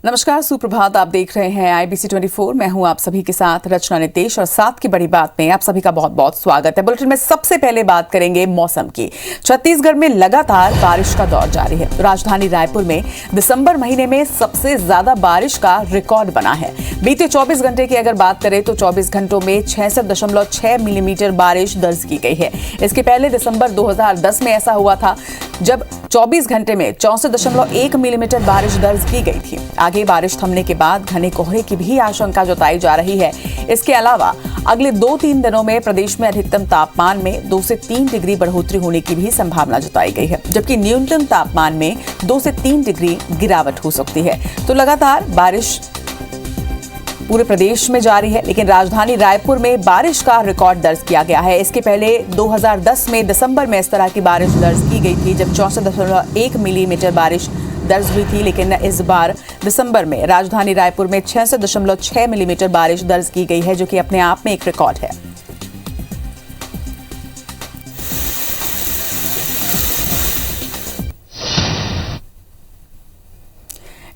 नमस्कार, सुप्रभात। आप देख रहे हैं IBC 24। मैं हूं आप सभी के साथ रचना नितेश और साथ की बड़ी बात में आप सभी का बहुत बहुत स्वागत है। बुलेटिन में सबसे पहले बात करेंगे मौसम की। छत्तीसगढ़ में लगातार बारिश का दौर जारी है। राजधानी रायपुर में दिसंबर महीने में सबसे ज्यादा बारिश का रिकॉर्ड बना है। बीते 24 घंटे की अगर बात करें तो 24 घंटों में 66.6 मिलीमीटर बारिश दर्ज की गई है। इसके पहले दिसंबर 2010 में ऐसा हुआ था जब 24 घंटे में 64.1 मिलीमीटर बारिश दर्ज की गई थी। आगे बारिश थमने के बाद घने कोहरे की भी आशंका जताई जा रही है। इसके अलावा अगले 2-3 दिनों में प्रदेश में अधिकतम तापमान में 2 से 3 डिग्री बढ़ोतरी होने की भी संभावना जताई गई है, जबकि न्यूनतम तापमान में 2 से 3 डिग्री गिरावट हो सकती है। तो लगातार बारिश पूरे प्रदेश में जारी है, लेकिन राजधानी रायपुर में बारिश का रिकॉर्ड दर्ज किया गया है। इसके पहले 2010 में दिसंबर में इस तरह की बारिश दर्ज की गई थी जब 64.1 मिलीमीटर बारिश दर्ज हुई थी, लेकिन इस बार दिसंबर में राजधानी रायपुर में 66.6 मिलीमीटर बारिश दर्ज की गई है, जो कि अपने आप में एक रिकॉर्ड है।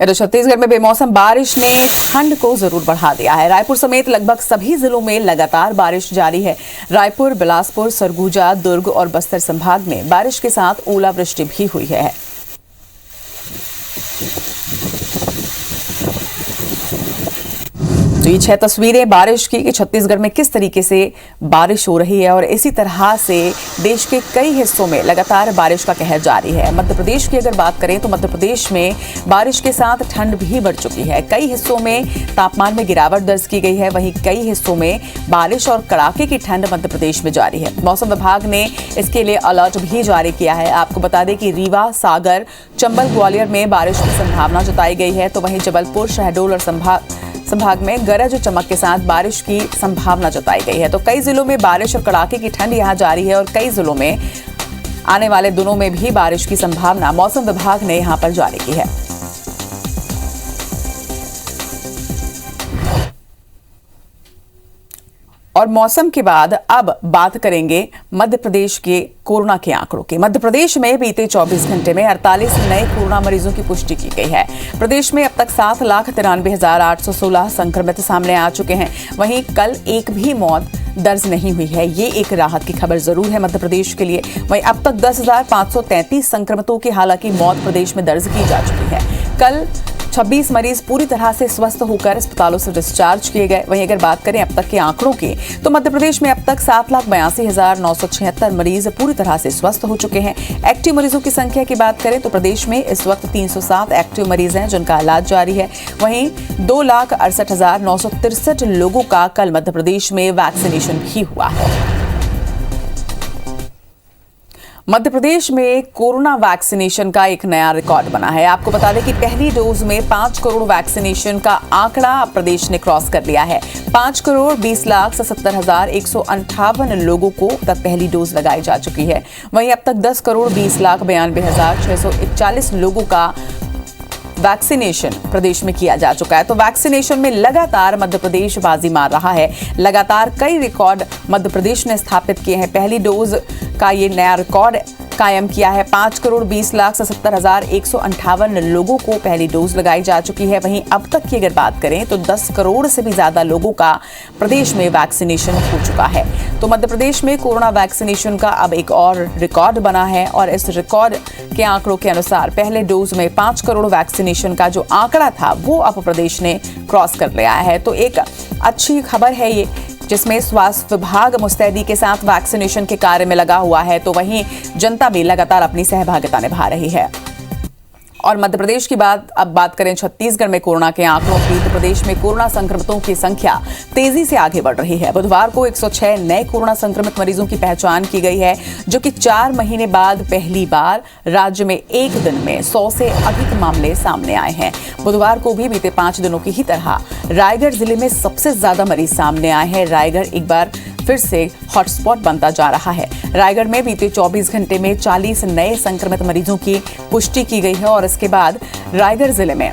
इधर छत्तीसगढ़ में बेमौसम बारिश ने ठंड को जरूर बढ़ा दिया है। रायपुर समेत लगभग सभी जिलों में लगातार बारिश जारी है। रायपुर, बिलासपुर, सरगुजा, दुर्ग और बस्तर संभाग में बारिश के साथ ओलावृष्टि भी हुई है। तो ये 6 तस्वीरें बारिश की कि छत्तीसगढ़ में किस तरीके से बारिश हो रही है और इसी तरह से देश के कई हिस्सों में लगातार बारिश का कहर जारी है। मध्य प्रदेश की अगर बात करें तो मध्य प्रदेश में बारिश के साथ ठंड भी बढ़ चुकी है। कई हिस्सों में तापमान में गिरावट दर्ज की गई है, वहीं कई हिस्सों में बारिश और कड़ाके की ठंड मध्य प्रदेश में जारी है। मौसम विभाग ने इसके लिए अलर्ट भी जारी किया है। आपको बता दें कि रीवा, सागर, चंबल, ग्वालियर में बारिश की संभावना जताई गई है, तो वहीं जबलपुर, शहडोल और संभाग में गरज चमक के साथ बारिश की संभावना जताई गई है। तो कई जिलों में बारिश और कड़ाके की ठंड यहां जारी है और कई जिलों में आने वाले दिनों में भी बारिश की संभावना मौसम विभाग ने यहां पर जारी की है। और मौसम के बाद अब बात करेंगे मध्य प्रदेश के कोरोना के आंकड़ों की। मध्य प्रदेश में बीते 24 घंटे में 48 नए कोरोना मरीजों की पुष्टि की गई है। प्रदेश में अब तक 7,93,816 संक्रमित सामने आ चुके हैं। वहीं कल एक भी मौत दर्ज नहीं हुई है। ये एक राहत की खबर जरूर है मध्य प्रदेश के लिए। वहीं अब तक 10,533 संक्रमितों की हालांकि मौत प्रदेश में दर्ज की जा चुकी है। कल 26 मरीज पूरी तरह से स्वस्थ होकर अस्पतालों से डिस्चार्ज किए गए। वहीं अगर बात करें अब तक के आंकड़ों की तो मध्य प्रदेश में अब तक 7,82,976 मरीज पूरी तरह से स्वस्थ हो चुके हैं। एक्टिव मरीजों की संख्या की बात करें तो प्रदेश में इस वक्त 307 एक्टिव मरीज हैं जिनका इलाज जारी है। वहीं 2,68,963 लोगों का कल मध्य प्रदेश में वैक्सीनेशन भी हुआ है। मध्य प्रदेश में कोरोना वैक्सीनेशन का एक नया रिकॉर्ड बना है। आपको बता दें कि पहली डोज में 5 करोड़ वैक्सीनेशन का आंकड़ा प्रदेश ने क्रॉस कर लिया है। 5,20,77,158 लोगों को तक पहली डोज लगाई जा चुकी है। वहीं अब तक 10,20,92,641 लोगों का वैक्सीनेशन प्रदेश में किया जा चुका है। तो वैक्सीनेशन में लगातार मध्य प्रदेश बाजी मार रहा है। लगातार कई रिकॉर्ड मध्य प्रदेश ने स्थापित किए हैं। पहली डोज का ये नया रिकॉर्ड कायम किया है। 5,20,77,158 लोगों को पहली डोज लगाई जा चुकी है। वहीं अब तक की अगर बात करें तो 10 करोड़ से भी ज्यादा लोगों का प्रदेश में वैक्सीनेशन हो चुका है। तो मध्य प्रदेश में कोरोना वैक्सीनेशन का अब एक और रिकॉर्ड बना है और इस रिकॉर्ड के आंकड़ों के अनुसार पहले डोज में 5 करोड़ वैक्सीनेशन का जो आंकड़ा था वो अब प्रदेश ने क्रॉस कर लिया है। तो एक अच्छी खबर है ये, जिसमें स्वास्थ्य विभाग मुस्तैदी के साथ वैक्सीनेशन के कार्य में लगा हुआ है, तो वहीं जनता भी लगातार अपनी सहभागिता निभा रही है। और मध्य प्रदेश की अब बात करें छत्तीसगढ़ में कोरोना के आंकड़ों की, तो प्रदेश में कोरोना संक्रमितों की संख्या तेजी से आगे बढ़ रही है। बुधवार को 106 नए कोरोना संक्रमित मरीजों की पहचान की गई है, जो कि 4 महीने बाद पहली बार राज्य में एक दिन में 100 से अधिक मामले सामने आए हैं। बुधवार को भी बीते 5 दिनों की ही तरह रायगढ़ जिले में सबसे ज्यादा मरीज सामने आए हैं। रायगढ़ एक बार फिर से हॉटस्पॉट बनता जा रहा है। रायगढ़ में बीते 24 घंटे में 40 नए संक्रमित मरीजों की पुष्टि की गई है और इसके बाद रायगढ़ जिले में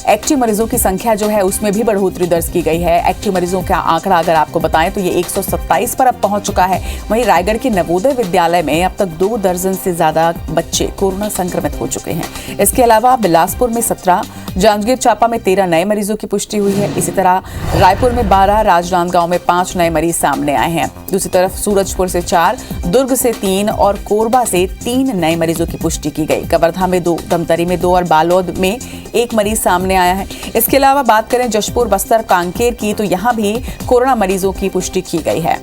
एक्टिव मरीजों की संख्या जो है उसमें भी बढ़ोतरी दर्ज की गई है। एक्टिव मरीजों का आंकड़ा अगर आपको बताएं तो ये 127 पर अब पहुंच चुका है। वहीं रायगढ़ के नवोदय विद्यालय में अब तक 2 दर्जन से ज्यादा बच्चे कोरोना संक्रमित हो चुके हैं। इसके अलावा बिलासपुर में 17, जांजगीर चांपा में 13 नए मरीजों की पुष्टि हुई है। इसी तरह रायपुर में 12, राजनांदगांव में 5 नए मरीज सामने आए हैं। दूसरी तरफ सूरजपुर से 4, दुर्ग से 3 और कोरबा से 3 नए मरीजों की पुष्टि की गई। कवर्धा में 2, धमतरी में 2 और बालोद में 1 मरीज सामने आया है। इसके अलावा बात करें जशपुर, बस्तर, कांकेर की तो यहां भी कोरोना मरीजों की पुष्टि की गई है।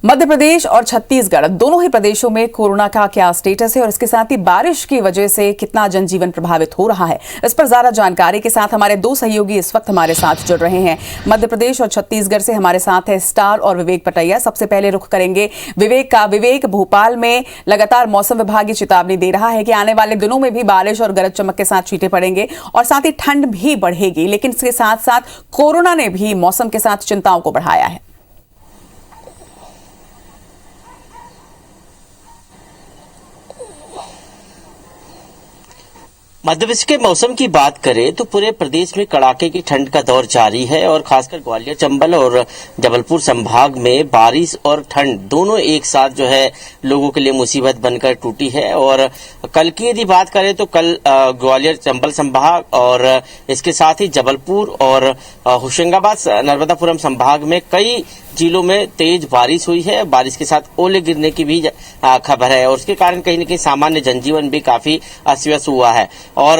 मध्य प्रदेश और छत्तीसगढ़ दोनों ही प्रदेशों में कोरोना का क्या स्टेटस है और इसके साथ ही बारिश की वजह से कितना जनजीवन प्रभावित हो रहा है, इस पर ज्यादा जानकारी के साथ हमारे 2 सहयोगी इस वक्त हमारे साथ जुड़ रहे हैं। मध्य प्रदेश और छत्तीसगढ़ से हमारे साथ है स्टार और विवेक पटैया। सबसे पहले रुख करेंगे विवेक का। विवेक, भोपाल में लगातार मौसम विभाग ये चेतावनी दे रहा है कि आने वाले दिनों में भी बारिश और गरज चमक के साथ छींटे पड़ेंगे और साथ ही ठंड भी बढ़ेगी, लेकिन इसके साथ साथ कोरोना ने भी मौसम के साथ चिंताओं को बढ़ाया है। मध्य प्रदेश के मौसम की बात करें तो पूरे प्रदेश में कड़ाके की ठंड का दौर जारी है और खासकर ग्वालियर, चंबल और जबलपुर संभाग में बारिश और ठंड दोनों एक साथ जो है लोगों के लिए मुसीबत बनकर टूटी है। और कल की यदि बात करें तो कल ग्वालियर, चंबल संभाग और इसके साथ ही जबलपुर और होशंगाबाद, नर्मदापुरम संभाग में कई जिलों में तेज बारिश हुई है। बारिश के साथ ओले गिरने की भी खबर है और उसके कारण कहीं न कहीं सामान्य जनजीवन भी काफी अस्त व्यस्त हुआ है। और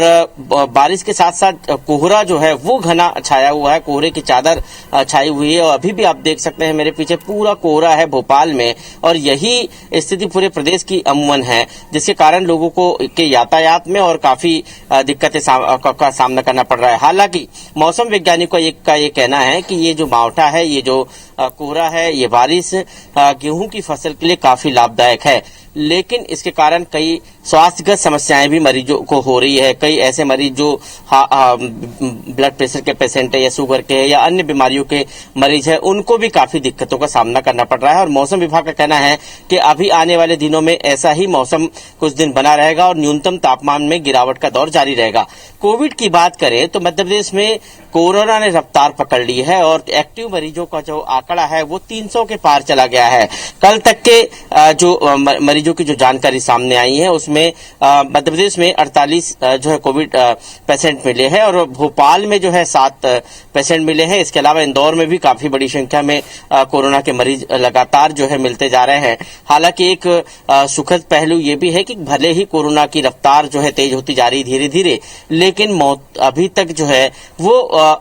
बारिश के साथ साथ कोहरा जो है वो घना छाया हुआ है, कोहरे की चादर छाई हुई है और अभी भी आप देख सकते हैं मेरे पीछे पूरा कोहरा है भोपाल में। और यही स्थिति पूरे प्रदेश की अमूमन है, जिसके कारण लोगों को के यातायात में और काफी दिक्कतें का सामना करना पड़ रहा है। हालांकि मौसम वैज्ञानिकों का ये कहना है कि ये जो मावठा है, ये जो कोहरा है, ये बारिश गेहूं की फसल के लिए काफी लाभदायक है, लेकिन इसके कारण कई स्वास्थ्यगत समस्याएं भी मरीजों को हो रही है। कई ऐसे मरीज जो ब्लड प्रेशर के पेशेंट है या शुगर के या अन्य बीमारियों के मरीज है, उनको भी काफी दिक्कतों का सामना करना पड़ रहा है। और मौसम विभाग का कहना है कि अभी आने वाले दिनों में ऐसा ही मौसम कुछ दिन बना रहेगा और न्यूनतम तापमान में गिरावट का दौर जारी रहेगा। कोविड की बात करें तो मध्य प्रदेश में कोरोना ने रफ्तार पकड़ ली है और एक्टिव मरीजों का जो आंकड़ा है वो 300 के पार चला गया है। कल तक के जो मरीजों की जो जानकारी सामने आई है उसमें मध्य प्रदेश में 48 जो है कोविड पेशेंट मिले हैं और भोपाल में जो है 7 पेशेंट मिले हैं। इसके अलावा इंदौर में भी काफी बड़ी संख्या में कोरोना के मरीज लगातार जो है मिलते जा रहे हैं। हालांकि एक सुखद पहलू ये भी है कि भले ही कोरोना की रफ्तार जो है तेज होती जा रही धीरे धीरे, लेकिन मौत अभी तक जो है वो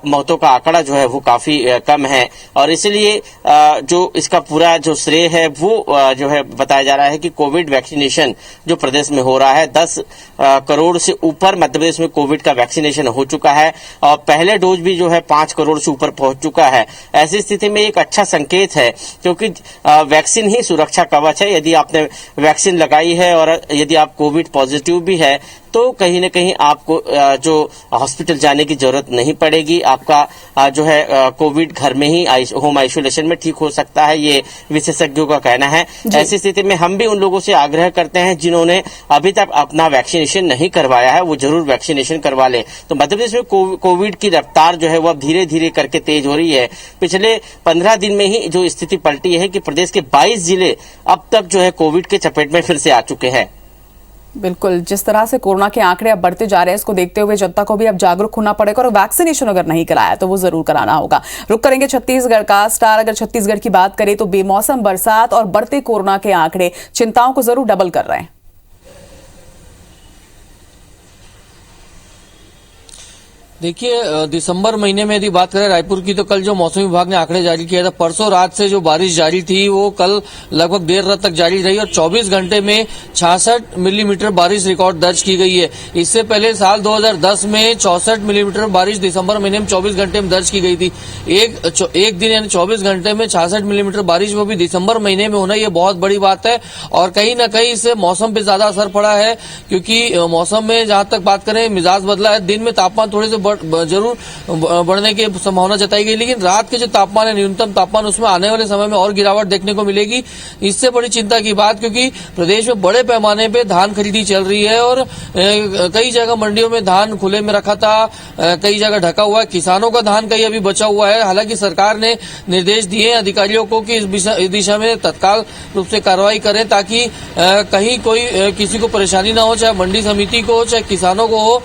मौतों का आंकड़ा जो है वो काफी कम है। और इसलिए जो इसका पूरा जो श्रेय है वो जो है बताया जा रहा है कि कोविड वैक्सीनेशन जो प्रदेश में हो रहा है, 10 करोड़ से ऊपर मध्य प्रदेश में कोविड का वैक्सीनेशन हो चुका है और पहले डोज भी जो है 5 करोड़ से ऊपर पहुंच चुका है। ऐसी स्थिति में एक अच्छा संकेत है, क्योंकि वैक्सीन ही सुरक्षा कवच है। यदि आपने वैक्सीन लगाई है और यदि आप कोविड पॉजिटिव भी है तो कहीं न कहीं आपको जो हॉस्पिटल जाने की जरूरत नहीं पड़ेगी। आपका जो है कोविड घर में ही होम आइसोलेशन में ठीक हो सकता है, ये विशेषज्ञों का कहना है। ऐसी स्थिति में हम भी उन लोगों से आग्रह करते हैं जिन्होंने अभी तक अपना वैक्सीनेशन नहीं करवाया है, वो जरूर वैक्सीनेशन करवा ले। तो मध्य प्रदेश में कोविड की रफ्तार जो है वो अब धीरे धीरे करके तेज हो रही है। पिछले 15 दिन में ही जो स्थिति पलटी है कि प्रदेश के 22 जिले अब तक जो है कोविड के चपेट में फिर से आ चुके हैं। बिल्कुल, जिस तरह से कोरोना के आंकड़े अब बढ़ते जा रहे हैं, इसको देखते हुए जनता को भी अब जागरूक होना पड़ेगा और वैक्सीनेशन अगर नहीं कराया तो वो जरूर कराना होगा। रुक करेंगे छत्तीसगढ़ का। स्टार, अगर छत्तीसगढ़ की बात करें तो बेमौसम बरसात और बढ़ते कोरोना के आंकड़े चिंताओं को जरूर डबल कर रहे हैं। देखिए, दिसंबर महीने में यदि बात करें रायपुर की, तो कल जो मौसम विभाग ने आंकड़े जारी किया था, परसों रात से जो बारिश जारी थी वो कल लगभग देर रात तक जारी रही और 24 घंटे में 66 मिलीमीटर बारिश रिकॉर्ड दर्ज की गई है। इससे पहले साल 2010 में 64 मिलीमीटर बारिश दिसंबर महीने में 24 घंटे में दर्ज की गई थी। एक दिन यानी 24 घंटे में 66 मिलीमीटर बारिश, वो भी दिसंबर महीने में होना, ये बहुत बड़ी बात है। और कहीं न कहीं इससे मौसम पे ज्यादा असर पड़ा है, क्योंकि मौसम में जहां तक बात करें मिजाज बदला है। दिन में तापमान थोड़े से जरूर बढ़ने की संभावना जताई गई, लेकिन रात के जो तापमान है, न्यूनतम तापमान, उसमें आने वाले समय में और गिरावट देखने को मिलेगी। इससे बड़ी चिंता की बात, क्योंकि प्रदेश में बड़े पैमाने पे धान खरीदी चल रही है और कई जगह मंडियों में धान खुले में रखा था, कई जगह ढका हुआ है। किसानों का धान कहीं अभी बचा हुआ है। हालांकि सरकार ने निर्देश दिए अधिकारियों को कि इस दिशा में तत्काल रूप से कार्रवाई करें, ताकि कहीं कोई किसी को परेशानी ना हो, चाहे मंडी समिति को हो, चाहे किसानों को हो।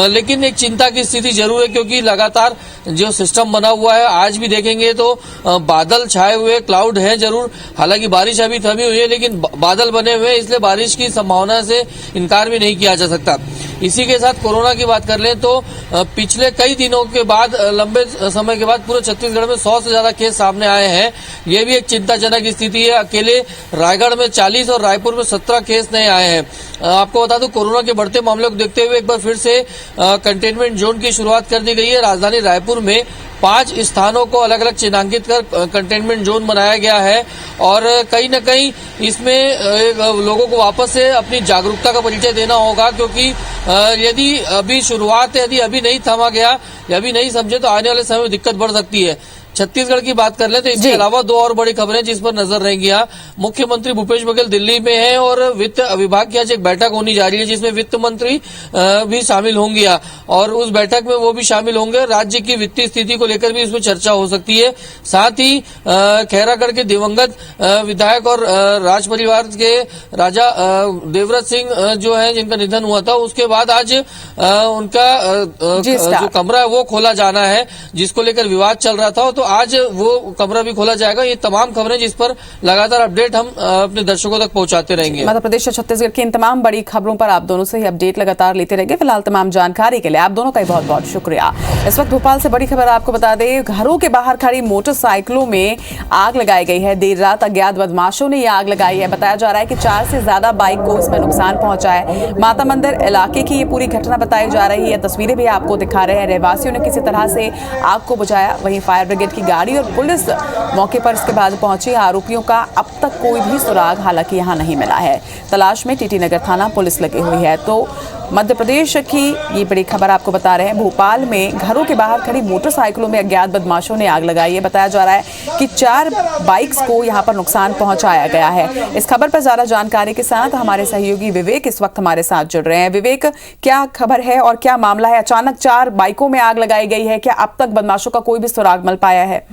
लेकिन एक चिंता की स्थिति जरूर है, क्योंकि लगातार जो सिस्टम बना हुआ है, आज भी देखेंगे तो बादल छाए हुए, क्लाउड है जरूर। हालांकि बारिश अभी थमी हुई है, लेकिन बादल बने हुए, इसलिए बारिश की संभावना से इनकार भी नहीं किया जा सकता। इसी के साथ कोरोना की बात कर लें तो पिछले कई दिनों के बाद, लंबे समय के बाद पूरे छत्तीसगढ़ में 100 से ज्यादा केस सामने आए हैं। ये भी एक चिंताजनक स्थिति है। अकेले रायगढ़ में 40 और रायपुर में 17 केस नए आए हैं। आपको बता दूं, कोरोना के बढ़ते मामलों को देखते हुए एक बार फिर से कंटेनमेंट जोन की शुरुआत कर दी गई है। राजधानी रायपुर में 5 स्थानों को अलग अलग चिन्हांकित कर कंटेनमेंट जोन बनाया गया है और कहीं न कहीं इसमें लोगों को वापस से अपनी जागरूकता का परिचय देना होगा, क्योंकि यदि अभी शुरुआत है, यदि अभी नहीं थमा गया या अभी नहीं समझे तो आने वाले समय में दिक्कत बढ़ सकती है। छत्तीसगढ़ की बात कर ले तो इसके अलावा 2 और बड़ी खबरें जिस पर नजर रहेंगी। मुख्यमंत्री भूपेश बघेल दिल्ली में हैं और वित्त विभाग की आज एक बैठक होनी जा रही है, जिसमें वित्त मंत्री भी शामिल होंगे और उस बैठक में वो भी शामिल होंगे। राज्य की वित्तीय स्थिति को लेकर भी इसमें चर्चा हो सकती है। साथ ही खैरागढ़ के दिवंगत विधायक और राज परिवार के राजा देवव्रत सिंह जो है, जिनका निधन हुआ था, उसके बाद आज उनका जो कमरा है वो खोला जाना है, जिसको लेकर विवाद चल रहा था। तो आज वो कमरा भी खोला जाएगा। ये तमाम खबरें जिस पर लगातार अपडेट हम अपने दर्शकों तक पहुंचाते रहेंगे। मध्य प्रदेश और छत्तीसगढ़ की इन तमाम बड़ी खबरों पर आप दोनों से ही अपडेट लगातार लेते रहेंगे। फिलहाल तमाम जानकारी के लिए आप दोनों का ही बहुत बहुत शुक्रिया। इस वक्त भोपाल से बड़ी खबर आपको बता दें, घरों के बाहर खड़ी मोटरसाइकिलों में आग लगाई गई है। देर रात अज्ञात बदमाशों ने यह आग लगाई है। बताया जा रहा है कि 4 से ज्यादा बाइक को इसमें नुकसान पहुंचा है। माता मंदिर इलाके की ये पूरी घटना बताई जा रही है। तस्वीरें भी आपको दिखा रहे हैं। रहवासियों ने किसी तरह से आग को बुझाया। वहीं फायर ब्रिगेड की गाड़ी और पुलिस मौके पर इसके बाद पहुंची। आरोपियों का अब तक कोई भी सुराग हालांकि यहां नहीं मिला है। तलाश में टीटी नगर थाना पुलिस लगी हुई है। तो मध्य प्रदेश की ये बड़ी खबर आपको बता रहे हैं। भोपाल में घरों के बाहर खड़ी मोटरसाइकिलों में अज्ञात बदमाशों ने आग लगाई है। बताया जा रहा है कि 4 बाइक्स को यहां पर नुकसान पहुंचाया गया है। इस खबर पर ज्यादा जानकारी के साथ हमारे सहयोगी विवेक इस वक्त हमारे साथ जुड़ रहे हैं। विवेक, क्या खबर है और क्या मामला है? अचानक 4 बाइकों में आग लगाई गई है। क्या अब तक बदमाशों का कोई भी सुराग मिल पाया है?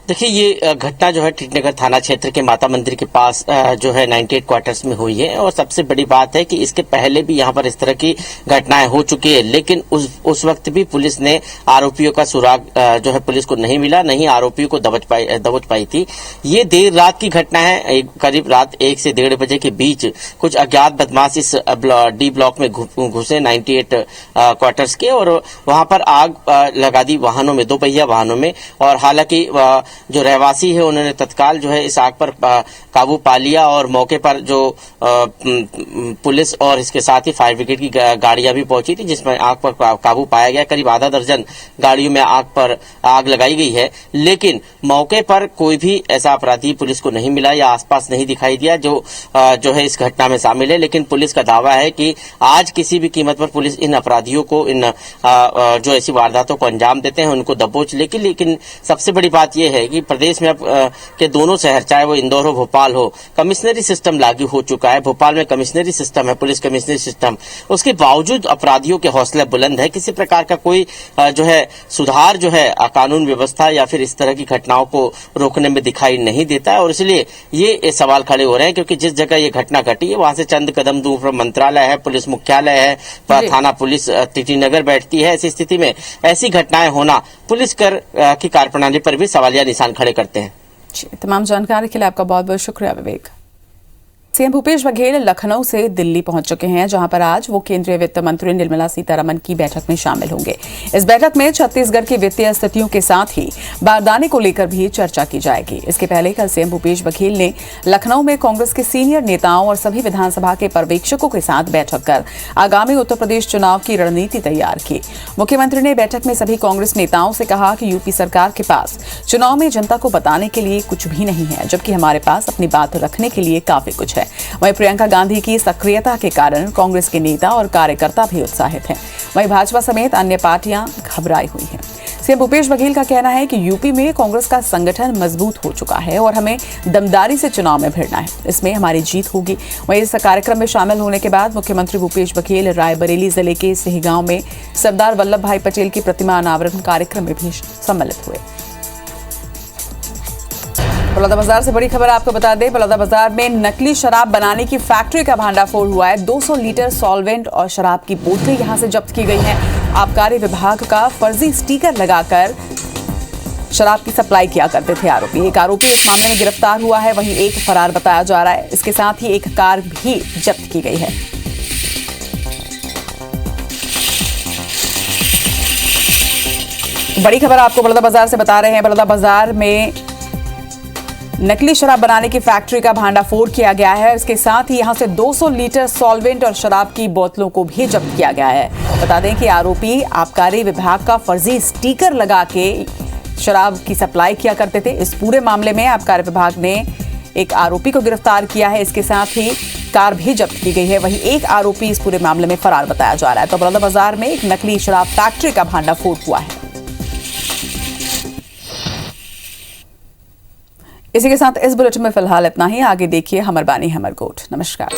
देखिए, ये घटना जो है टीटी नगर थाना क्षेत्र के माता मंदिर के पास जो है 98 क्वार्टर्स में हुई है और सबसे बड़ी बात है कि इसके पहले भी यहाँ पर इस तरह की घटनाएं हो चुकी है, लेकिन उस वक्त भी पुलिस ने आरोपियों का सुराग जो है पुलिस को नहीं मिला, नहीं आरोपियों को दबोच पाई थी। ये देर रात की घटना है। करीब रात 1 से 1:30 बजे के बीच कुछ अज्ञात बदमाश इस डी ब्लॉक में घुसे 98 क्वार्टर्स के और वहां पर आग लगा दी वाहनों में, 2 पहिया वाहनों में। और हालांकि जो रहवासी है उन्होंने तत्काल जो है इस आग पर काबू पा लिया और मौके पर जो पुलिस और इसके साथ ही फायर ब्रिगेड की गाड़ियां भी पहुंची थी, जिसमें आग पर काबू पाया गया। करीब आधा दर्जन गाड़ियों में आग लगाई गई है, लेकिन मौके पर कोई भी ऐसा अपराधी पुलिस को नहीं मिला या आसपास नहीं दिखाई दिया जो है इस घटना में शामिल है। लेकिन पुलिस का दावा है कि आज किसी भी कीमत पर पुलिस इन अपराधियों को, इन जो ऐसी वारदातों को अंजाम देते हैं उनको दबोच लेगी। लेकिन सबसे बड़ी बात यह है कि प्रदेश में अब के दोनों शहर, चाहे वो इंदौर हो, भोपाल हो, कमिश्नरी सिस्टम लागू हो चुका है। भोपाल में कमिश्नरी सिस्टम है, पुलिस कमिश्नरी सिस्टम। उसके बावजूद अपराधियों के हौसले बुलंद है। किसी प्रकार का कोई जो है सुधार जो है कानून व्यवस्था या फिर इस तरह की घटनाओं को रोकने में दिखाई नहीं देता है। और इसलिए ये सवाल खड़े हो रहे हैं, क्योंकि जिस जगह ये घटना घटी है वहां से चंद कदम दूर पर मंत्रालय है, पुलिस मुख्यालय है, थाना पुलिस टीटी नगर बैठती है। ऐसी स्थिति में ऐसी घटनाएं होना पुलिस की कार्यप्रणाली पर भी सवालिया निशान खड़े करते हैं। तमाम जानकारी के लिए आपका बहुत बहुत शुक्रिया विवेक। सीएम भूपेश बघेल लखनऊ से दिल्ली पहुंच चुके हैं, जहां पर आज वो केंद्रीय वित्त मंत्री निर्मला सीतारमण की बैठक में शामिल होंगे। इस बैठक में छत्तीसगढ़ की वित्तीय स्थितियों के साथ ही बारदाने को लेकर भी चर्चा की जाएगी। इसके पहले कल सीएम भूपेश बघेल ने लखनऊ में कांग्रेस के सीनियर नेताओं और सभी विधानसभा के पर्यवेक्षकों के साथ बैठक कर आगामी उत्तर प्रदेश चुनाव की रणनीति तैयार की। मुख्यमंत्री ने बैठक में सभी कांग्रेस नेताओं से कहा कि यूपी सरकार के पास चुनाव में जनता को बताने के लिए कुछ भी नहीं है, जबकि हमारे पास अपनी बात रखने के लिए काफी कुछ है। वहीं प्रियंका गांधी की सक्रियता के कारण कांग्रेस के नेता और कार्यकर्ता भी उत्साहित हैं। वहीं भाजपा समेत अन्य पार्टियां घबराई हुई हैं। सीएम भूपेश बघेल का कहना है कि यूपी में कांग्रेस का संगठन मजबूत हो चुका है और हमें दमदारी से चुनाव में भिड़ना है, इसमें हमारी जीत होगी। वहीं इस कार्यक्रम में शामिल होने के बाद मुख्यमंत्री भूपेश बघेल रायबरेली जिले के सिहगांव में सरदार वल्लभ भाई पटेल की प्रतिमा अनावरण कार्यक्रम में भी सम्मिलित हुए। बलौदाबाजार से बड़ी खबर आपको बता दें, बलौदाबाजार में नकली शराब बनाने की फैक्ट्री का भांडाफोड़ हुआ है। 200 लीटर सॉल्वेंट और शराब की बोतलें यहां से जब्त की गई हैं। आबकारी विभाग का फर्जी स्टिकर लगाकर शराब की सप्लाई किया करते थे आरोपी। एक आरोपी इस मामले में गिरफ्तार हुआ है, वहीं एक फरार बताया जा रहा है। इसके साथ ही एक कार भी जब्त की गई है। बड़ी खबर आपको बलौदाबाजार से बता रहे हैं, बलौदाबाजार में नकली शराब बनाने की फैक्ट्री का भांडाफोड़ किया गया है। इसके साथ ही यहां से 200 लीटर सॉल्वेंट और शराब की बोतलों को भी जब्त किया गया है। बता दें कि आरोपी आबकारी विभाग का फर्जी स्टिकर लगा के शराब की सप्लाई किया करते थे। इस पूरे मामले में आबकारी विभाग ने एक आरोपी को गिरफ्तार किया है। इसके साथ ही कार भी जब्त की गई है। वहीं एक आरोपी इस पूरे मामले में फरार बताया जा रहा है। तो बलौदाबाजार में एक नकली शराब फैक्ट्री का भांडाफोड़ हुआ है। इसी के साथ इस बुलेटिन में फिलहाल इतना ही। आगे देखिए हमर बानी हमर गोठ। नमस्कार।